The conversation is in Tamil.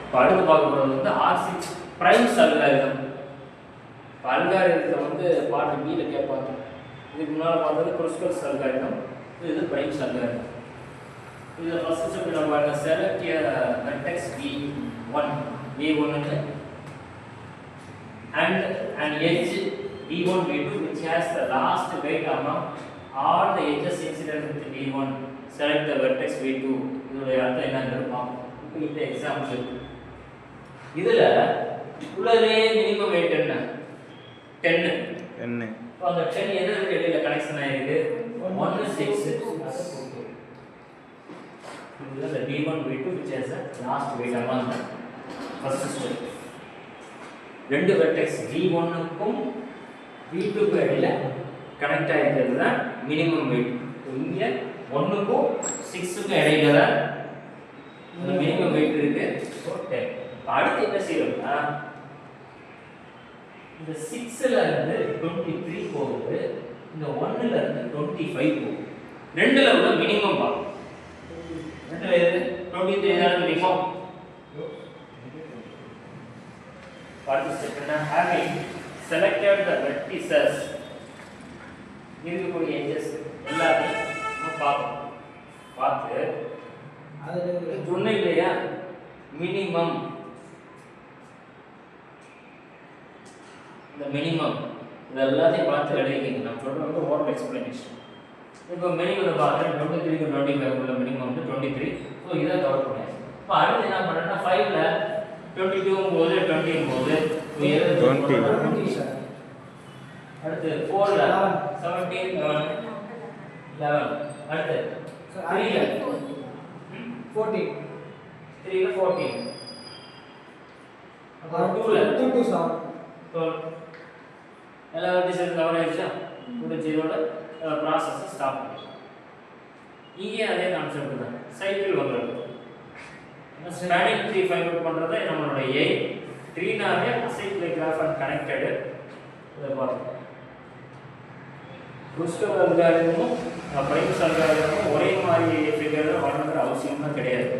இப்போ அடுத்து பார்க்க போகிறது வந்து R6 பிரைம்ஸ் அல்காரிதம். அல்காரிதத்தை வந்து பார்ட் B ல கேட்பாங்க. இதுக்கு முன்னால் பார்த்தது க்ருஸ்கல்ஸ் அல்காரிதம், இது பிரைம்ஸ் அல்காரிதம். இதில் ஃபர்ஸ்ட் ஸ்டெப் நம்ம செலக்ட் வெர்டெக்ஸ் V1 ன்னு and an edge V1 V2 which has the last weight among all the edges incident with V1. Select the vertex V2. இதோட அர்த்தம் என்னன்னு பார்ப்போம். இப்போ இந்த எக்ஸாம்பிள் இதுல உள்ளதே மினிமம் weight என்ன 10. இப்போ அந்த 10 எதுக்கு இடையில கனெக்ஷன் ஆயிருக்கு 1 6. இதுல the V1 V2 which has the last weight among the first step. ரெண்டு வெர்டெக்ஸ் V1 க்கும் V2 க்கும் இடையில கனெக்ட் ஆயிருக்கிறது தான் மினிமம் வெயிட். இங்க 1 க்கும் 6 க்கும் இடையில தான் மினிமம் வெயிட் இருக்கு. ஸோ 10. அடுத்து என்ன செய்யறோம்னா இந்த 6 ல இருந்து 23 போகுது, இந்த 1 ல இருந்து 25 போகுது. ரெண்டுல உள்ள மினிமம் பா. ரெண்டுல எது 23 தான் minimum. Participant having selected the vertices இருக்கக்கூடிய edges எல்லாத்தையும் பார்த்து அது சொன்ன இல்லையா மினிமம், இந்த மினிமம் இது எல்லாத்தையும் பார்த்து எழுதிக்கிங்க. நான் சொல்றது வந்து ஓரல் எக்ஸ்பிளனேஷன். இப்போ மினிமம் பார்க்குறேன் 23 க்கு 25 உள்ள மினிமம் வந்து 23. ஸோ இதை கவர் பண்ணேன். இப்போ அடுத்து என்ன பண்ணுறேன்னா 5ல 22 போது 20 போது 20. அடுத்து 4ல 17 11. அடுத்து 3ல 14. 3ல 14. அப்புறம் 2ல 2 to 7. எல்லா வெர்டிஸும் கவர் ஆயிடுச்சா? முடிஞ்சதோட ப்ராசஸ் ஸ்டாப் பண்ணி இங்கே அதே கான்செப்ட் தான் சைக்கிள் வந்துடும். ஸ்பேனிங் ட்ரீ ஃபைண்ட் அவுட் பண்றது நம்மளோட எய்ம். 3 நாவே அசைக்ளிக் கிராஃப் அண்ட் கனெக்டட். இத பாருங்க. க்ருஸ்கல் அல்காரிதமும் பிரைம்ஸ் அல்காரிதமும் ஒரே மாதிரி ஃபிகர் வரணுங்கிற அவசியமே கிடையாது.